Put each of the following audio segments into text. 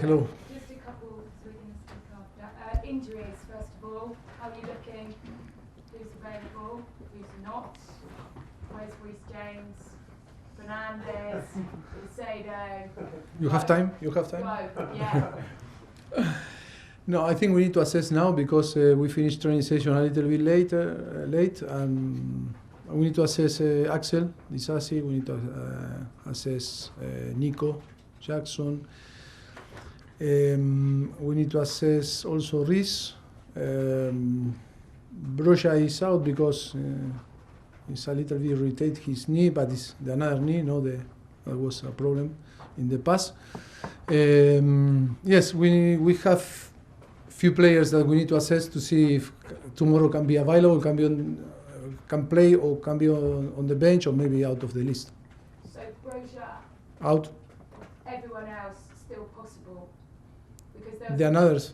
Hello. Just a couple so we can speak after. Injuries, first of all. How are you looking? Who's available? Who's not? Where's Reece James? Fernandes? Caicedo? You have time? You have time? Go, yeah. No, I think we need to assess now because we finished training session a little bit late, and we need to assess Axel Disasi. We need to assess Nico Jackson. We need to assess also Reece. Broja is out because he's a little bit irritated his knee, but it's the another knee. That was a problem in the past. Yes, we have few players that we need to assess to see if tomorrow can be available, can play, or can be on the bench, or maybe out of the list. So Broja, Out. everyone else still possible? Because There are others.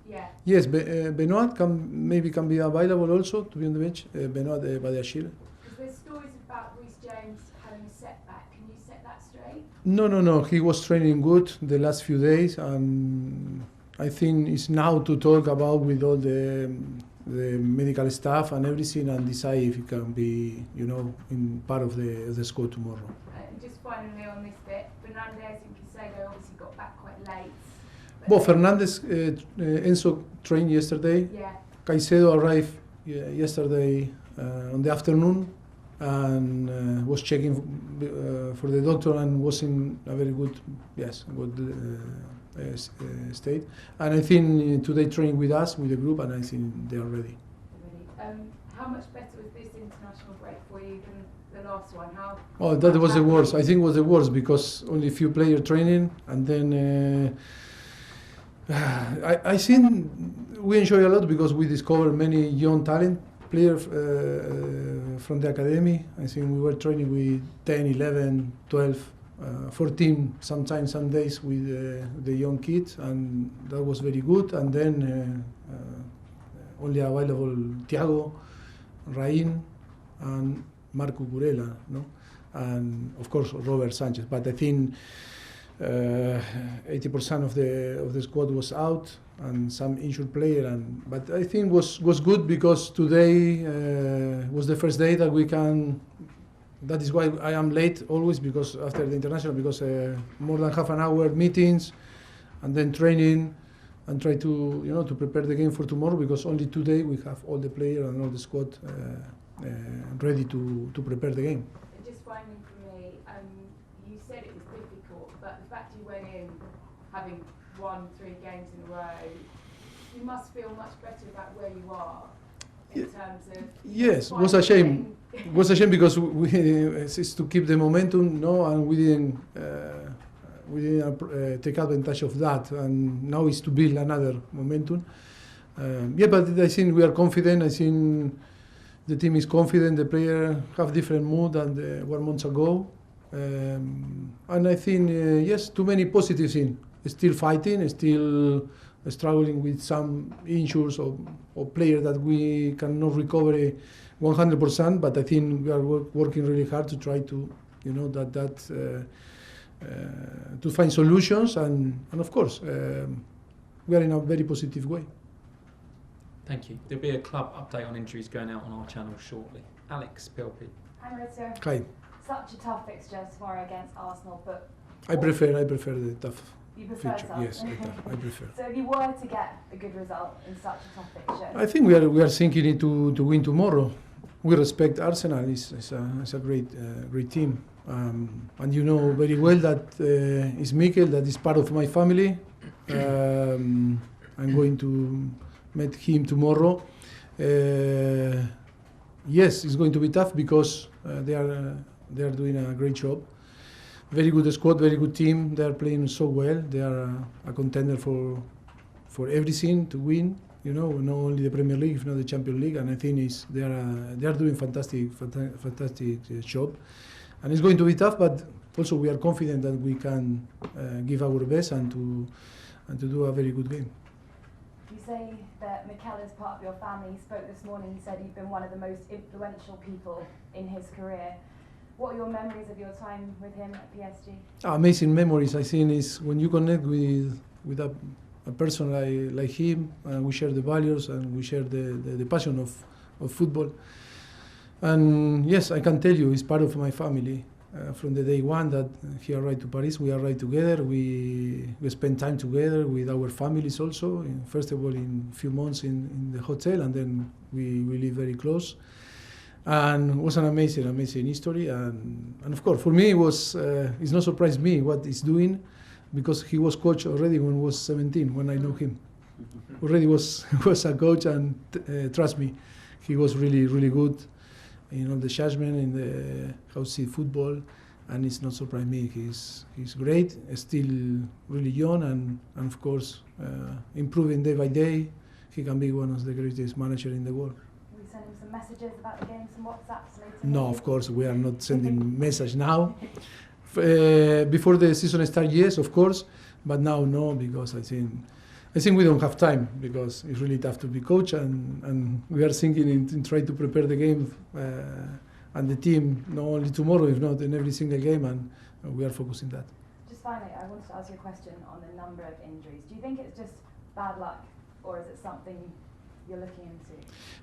Yeah. Yes, Benoit can be available also to be on the bench. Benoit Badiashile. Because there's stories about Reece James having a setback. Can you set that straight? No. He was training good the last few days, and I think it's now to talk about with all the medical staff and everything, and decide if he can be, in part of the squad tomorrow. Just finally on this bit, Fernandes and Caicedo obviously got back quite late. Well, Fernandes, Enzo trained yesterday. Yeah. Caicedo arrived yesterday on the afternoon and was checking for the doctor and was in a very good state. And I think today training with us, with the group, and I think they are ready. How much better was this international break for you than the last one? That was the worst. I think it was the worst because only a few players training, and then I think we enjoy a lot because we discover many young talent players from the academy. I think we were training with 10, 11, 12, 14, sometimes some days with the young kids, and that was very good. And then only available Thiago, Rain, and Marco Curella, and of course Robert Sanchez. But I think 80% of the squad was out, and some injured player. But I think was good because today was the first day that we can. That is why I am late always, because after the international, because more than half an hour meetings, and then training, and try to to prepare the game for tomorrow, because only today we have all the players and all the squad ready to prepare the game. Just finally for me, you said it was difficult, but the fact you went in having won 3 games in a row, you must feel much better about where you are in terms of. Yes, it was a shame. It was a shame because it's to keep the momentum, and we didn't take advantage of that, and now it's to build another momentum. But I think we are confident. I think the team is confident. The players have different mood than 1 month ago, and I think yes, too many positives in. Still fighting, still struggling with some injuries or players that we cannot recover 100%. But I think we are working really hard to try to, to find solutions, and of course we are in a very positive way. Thank you. There'll be a club update on injuries going out on our channel shortly. Alex, PLP. Hi Mauricio. Hi. Such a tough fixture tomorrow against Arsenal, but I prefer the tough. You prefer feature. tough? Yes, I prefer. So if you were to get a good result in such a tough fixture, I think we are thinking it to win tomorrow. We respect Arsenal. It's a great team, and you know very well that it's Mikel, that is part of my family. I'm going to meet him tomorrow. Yes, it's going to be tough because they are doing a great job. Very good squad, very good team. They are playing so well. They are a contender for everything to win. Not only the Premier League, the Champions League. And I think they are doing fantastic job. And it's going to be tough, but also we are confident that we can give our best and to do a very good game. you say that Mikel is part of your family. He spoke this morning. He said you've been one of the most influential people in his career. What are your memories of your time with him at PSG? Amazing memories, I think, is when you connect with a person like him, and we share the values and we share the passion of football. And yes, I can tell you, he's part of my family. From the day one that he arrived to Paris, we arrived together. We spent time together with our families also. First of all, in a few months in the hotel, and then we live very close. And it was an amazing history. And of course, for me, it's not surprised me what he's doing, because he was coach already when I was 17, when I knew him. Already was a coach, and trust me, he was really, really good in all the judgment, in the how to see football, and it's not surprised me. He's great, still really young, and of course improving day by day. He can be one of the greatest managers in the world. Will you send him some messages about the game, some WhatsApps later? No, of course we are not sending message now. Before the season starts, yes, of course, but now no, because I think we don't have time, because it's really tough to be coach, and we are thinking in trying to prepare the game and the team, not only tomorrow, if not in every single game, and we are focusing that. Just finally, I wanted to ask you a question on the number of injuries. Do you think it's just bad luck, or is it something you're looking into?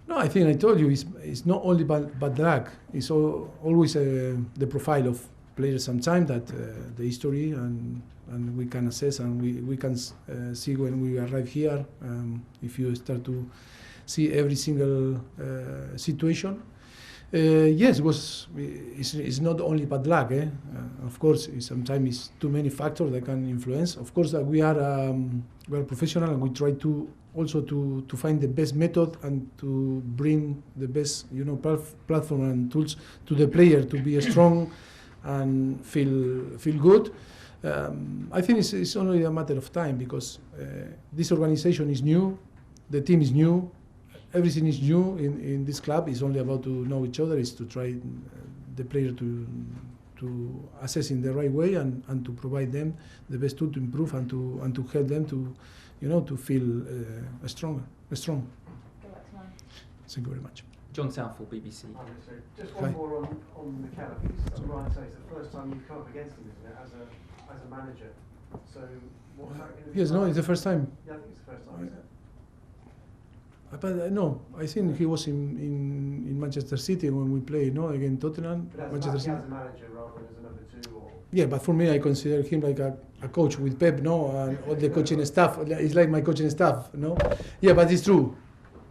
No, I think I told you, it's not only bad luck, it's always the profile of players sometimes, that the history, and we can assess, and we can see when we arrive here, if you start to see every single situation. Yes, it's not only bad luck. Of course, sometimes it's too many factors that can influence. Of course, that we are professional, and we try to also to find the best method and to bring the best platform and tools to the player to be strong and feel good. I think it's only a matter of time, because this organization is new, the team is new, everything is new in this club. It's only about to know each other, is to try the player to assess in the right way, and to provide them the best tool to improve, and to help them to feel strong. Good luck tomorrow. Thank you very much. John Southall, BBC. Just one more on McElhenney. I think it's right to say it's the first time you've come up against him, isn't it, as a manager? So what's that going to be? Yes, no, it's the first time. Yeah, I think it's the first time, isn't it? But no, I think he was in Manchester City when we played, against Tottenham. But Manchester City. as a manager rather than as a number two, or? Yeah, but for me, I consider him like a coach with Pep, and all the coaching staff. It's like my coaching staff, Yeah, but it's true.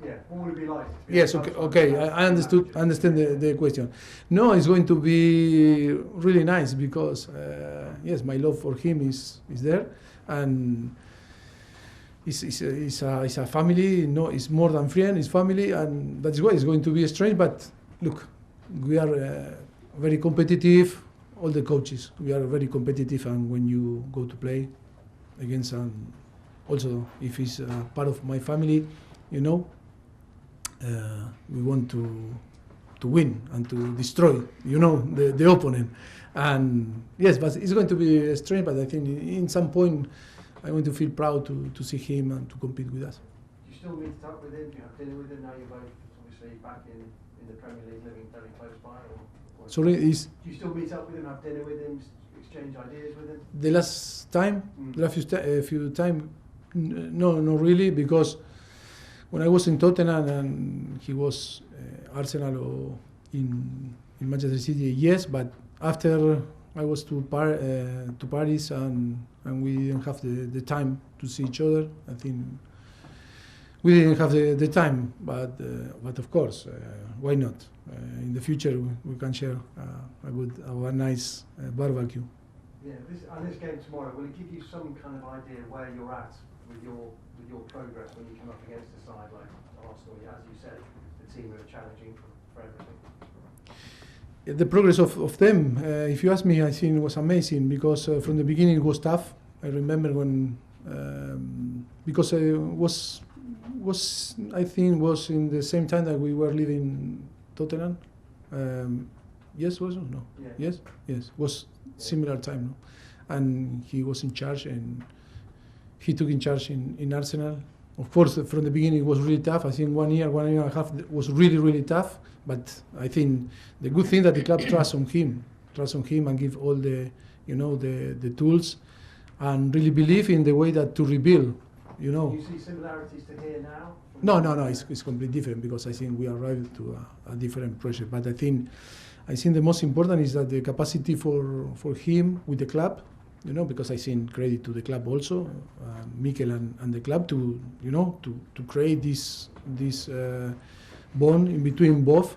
Yeah, what would it be like? Yes, okay. I understand the question. No, it's going to be really nice, because yes, my love for him is there, and it's a family. No, it's more than friend. It's family, and that's why it's going to be strange. But look, we are very competitive. All the coaches, we are very competitive, and when you go to play against, also if he's part of my family, we want to win and to destroy, the opponent. And yes, but it's going to be strange, but I think in some point I'm going to feel proud to see him and to compete with us. Do you still meet up with him? Do you have dinner with him? Now you're both obviously back in the Premier League, living very close by? Sorry, do you still meet up with him, have dinner with him, exchange ideas with him? The last time, the last few times, no, not really, because when I was in Tottenham and he was Arsenal or in Manchester City, yes, but after I was to Paris and we didn't have the time to see each other. I think we didn't have the time, but of course, why not? In the future, we can share a nice barbecue. Yeah, this game tomorrow, will it give you some kind of idea where you're at with your progress when you come up against a side like Arsenal? As you said, the team are challenging for everything. The progress of them, if you ask me, I think it was amazing, because from the beginning it was tough. I remember when, because I think was in the same time that we were leaving Tottenham. Yes, was it? No. Yeah. Yes. Was similar time, no? And he was in charge, and he took in charge in Arsenal. Of course, from the beginning it was really tough. I think 1 year and a half was really, really tough. But I think the good thing that the club trusts on him, trust on him and give all the, the tools, and really believe in the way that to rebuild, Do you see similarities to here now? No, it's completely different, because I think we arrived to a different project. But I think the most important is that the capacity for him with the club, because I think credit to the club also, Mikel and the club to create this bond in between both,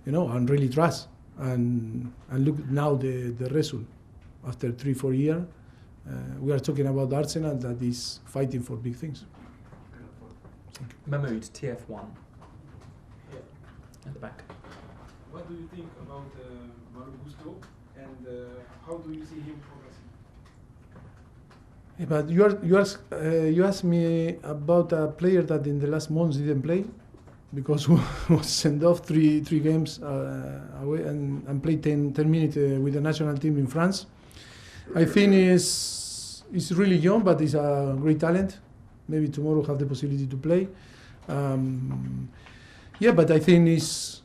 and really trust. And look now the result. After 3-4 years, we are talking about Arsenal that is fighting for big things. Mahmood, TF1. At the back. What do you think about Mauricio, and how do you see him progressing? Yeah, but you asked me about a player that in the last months didn't play, because was sent off three games away and played 10 minutes with the national team in France. I think he's really young, but he's a great talent. Maybe tomorrow have the possibility to play. But I think it's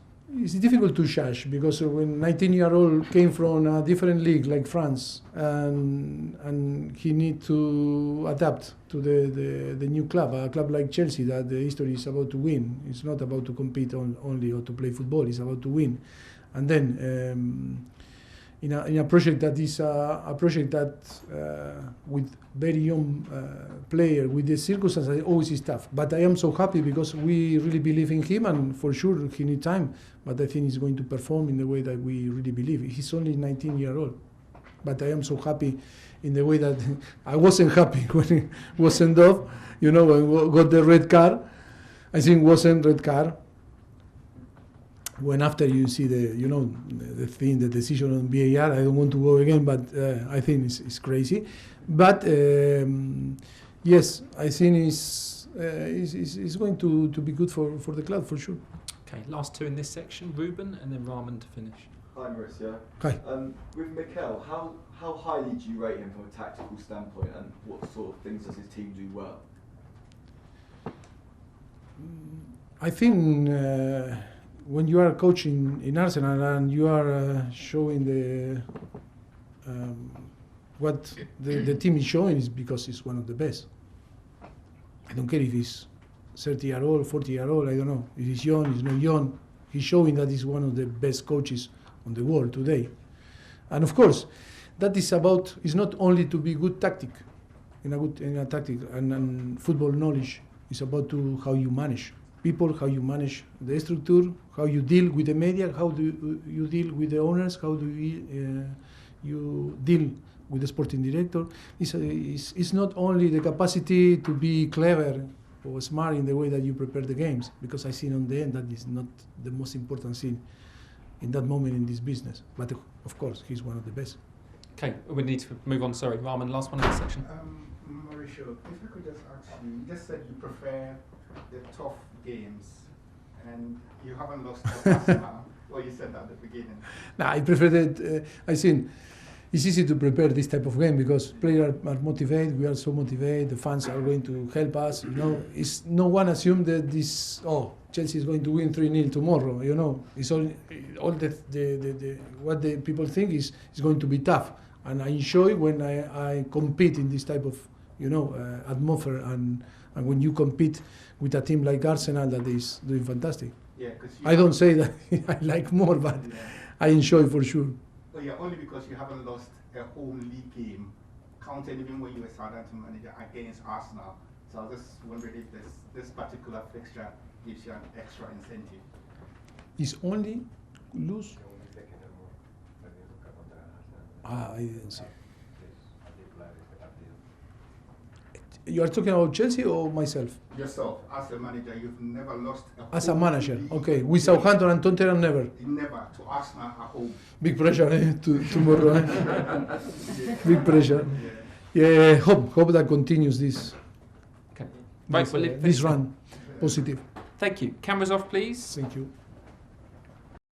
difficult to judge, because when 19-year-old came from a different league like France, and he need to adapt to the new club, a club like Chelsea that the history is about to win. It's not about to compete only or to play football. It's about to win. And then in a project that is a project that with very young player, with the circumstances, always is tough. But I am so happy because we really believe in him, and for sure he needs time. But I think he's going to perform in the way that we really believe. He's only 19-year-old. But I am so happy in the way that I wasn't happy when he was sent off, and got the red card. I think it wasn't red card. When after you see the decision on VAR, I don't want to go again, but I think it's crazy. But yes, I think it's going to be good for the club for sure. Okay, last two in this section, Ruben and then Rahman to finish. Hi Mauricio. Hi. With Mikel, how highly do you rate him from a tactical standpoint, and what sort of things does his team do well? I think when you are coaching in Arsenal and you are showing the what the team is showing, is because it's one of the best. I don't care if he's 30-year-old, 40-year-old, I don't know. If he's young, he's not young. He's showing that he's one of the best coaches on the world today. And of course, that is about, it's not only to be good tactic, in a tactic and football knowledge. It's about how you manage people, how you manage the structure, how you deal with the media, how do you deal with the owners, how do you deal with the sporting director. It's not only the capacity to be clever or smart in the way that you prepare the games, because I think on the end that is not the most important thing in that moment in this business. But of course, he's one of the best. Okay, we need to move on. Sorry, Rahman, last one in this section. Mauricio, if I could just ask you just said you prefer the tough games, and you haven't lost to Arsenal. Well, you said that at the beginning. No, I prefer that. I think it's easy to prepare this type of game because players are motivated. We are so motivated. The fans are going to help us. It's no one assume that Chelsea is going to win 3-0 tomorrow. It's all the what the people think is going to be tough, and I enjoy when I compete in this type of atmosphere, and when you compete with a team like Arsenal that is doing fantastic. Yeah, I don't say that I like more, but I enjoy for sure. Well, yeah, only because you haven't lost a home league game, counted even when you were Southampton manager against Arsenal. So I was just wondering if this particular fixture gives you an extra incentive. It's only lose. I didn't see. You are talking about Chelsea or myself? Yourself, as a manager, you've never lost a as a manager, okay. With Southampton and Tottenham, never. Never to Arsenal at home. Big pressure tomorrow. Big pressure. Yeah, hope that continues this. Okay. Right, this run positive. Thank you. Cameras off, please. Thank you.